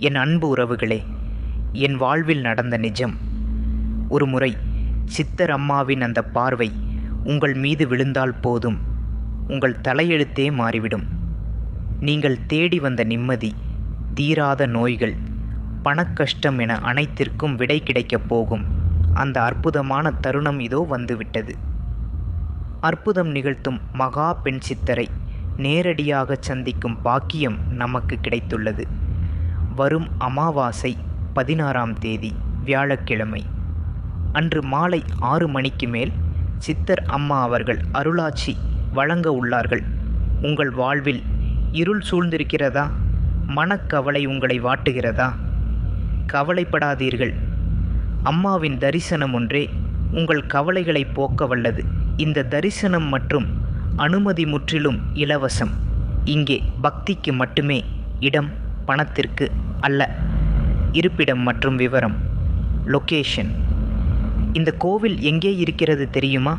என் அன்பு உறவுகளே, என் வாழ்வில் நடந்த நிஜம். ஒரு முறை சித்தர் அம்மாவின் அந்த பார்வை உங்கள் மீது விழுந்தால் போதும், உங்கள் தலையெழுத்தே மாறிவிடும். நீங்கள் தேடி வந்த நிம்மதி, தீராத நோய்கள், பணக்கஷ்டம் என அனைத்திற்கும் விடை கிடைக்கப் போகும் அந்த அற்புதமான தருணம் இதோ வந்துவிட்டது. அற்புதம் நிகழ்த்தும் மகா பெண் சித்தரை நேரடியாக சந்திக்கும் பாக்கியம் நமக்கு கிடைத்துள்ளது. வரும் அமாவாசை 16ஆம் தேதி வியாழக்கிழமை அன்று மாலை 6 மணிக்கு மேல் சித்தர் அம்மா அவர்கள் அருளாட்சி வழங்க உள்ளார்கள். உங்கள் வாழ்வில் இருள் சூழ்ந்திருக்கிறதா? மனக்கவலை உங்களை வாட்டுகிறதா? கவலைப்படாதீர்கள். அம்மாவின் தரிசனம் ஒன்றே உங்கள் கவலைகளை போக்க வல்லது. இந்த தரிசனம் மற்றும் அனுமதி முற்றிலும் இலவசம். இங்கே பக்திக்கு மட்டுமே இடம், பணத்திற்கு அல்ல. இருப்பிடம் மற்றும் விவரம், லொகேஷன். இந்த கோவில் எங்கே இருக்கிறது தெரியுமா?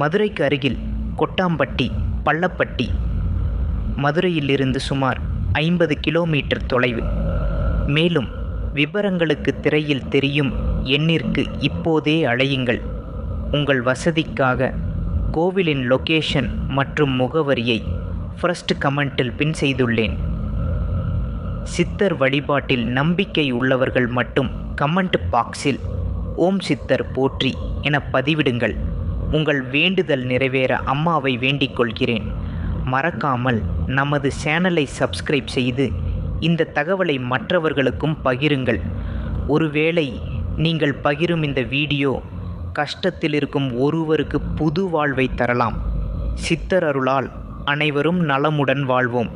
மதுரைக்கு அருகில் கொட்டாம்பட்டி, பள்ளப்பட்டி. மதுரையிலிருந்து சுமார் 50 கிலோமீட்டர் தொலைவு. மேலும் விவரங்களுக்கு திரையில் தெரியும் எண்ணிற்கு இப்போதே அழையுங்கள். உங்கள் வசதிக்காக கோவிலின் லொகேஷன் மற்றும் முகவரியை ஃபர்ஸ்ட் கமெண்டில் பின் செய்துள்ளேன். சித்தர் வழிபாட்டில் நம்பிக்கை உள்ளவர்கள் மட்டும் கமெண்ட் பாக்ஸில் ஓம் சித்தர் போற்றி என பதிவிடுங்கள். உங்கள் வேண்டுதல் நிறைவேற அம்மாவை வேண்டிக் கொள்கிறேன். மறக்காமல் நமது சேனலை சப்ஸ்கிரைப் செய்து இந்த தகவலை மற்றவர்களுக்கும் பகிருங்கள். ஒருவேளை நீங்கள் பகிரும் இந்த வீடியோ கஷ்டத்தில் இருக்கும் ஒருவருக்கு புது வாழ்வை தரலாம். சித்தர் அருளால் அனைவரும் நலமுடன் வாழ்வோம்.